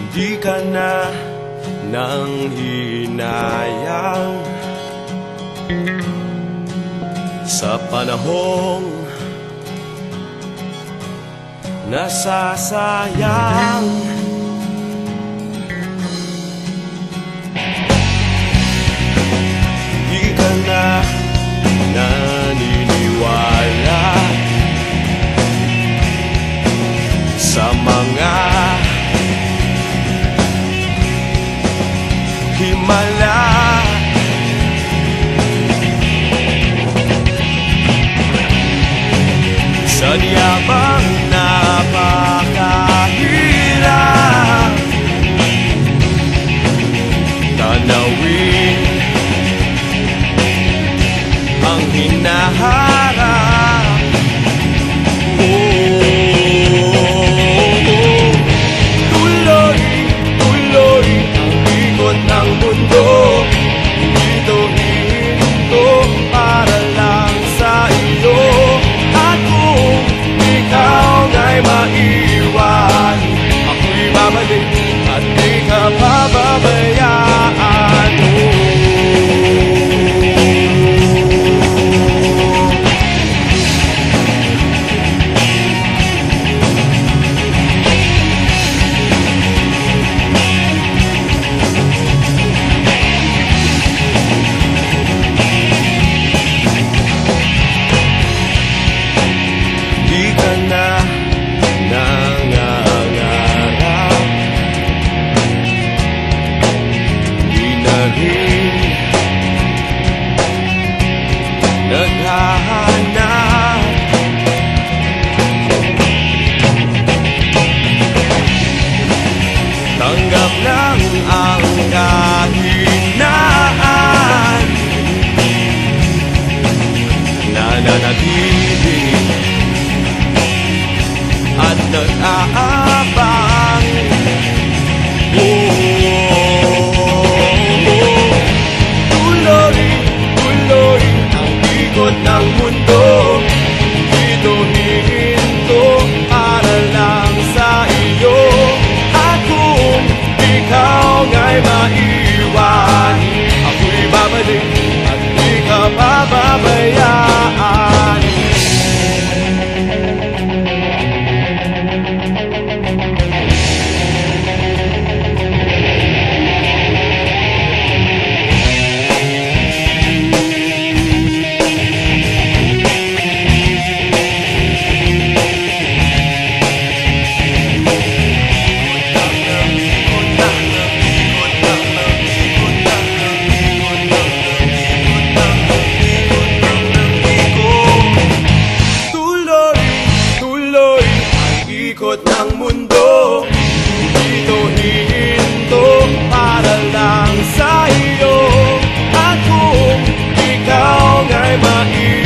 Di ka na nang hinayang sa panahong nasasayang. Di ka na naniniwala sa mga himala. Sadyabang napakahirap tanawin ang hinaharap. Tuloy, tuloy ang ikot ng mundo. Dito hinto para lang sa iyo. At kung ikaw nga'y maiwan, ako'y babalik at di ka pababayaan. Di ka na nangangarap, di na rin naghahanap. Tanggap lang ang kahinaan, nananatili at nag-aabang. Tuloy, tuloy ang ikot ng mundo. Dito hihinto para lang sa iyo. At kung ikaw nga'y maiwan, ako'y babalik at di ka pababayaan. Ikot ng mundo, dito hihinto para lang sa iyo. At kung ikaw nga'y maiwan,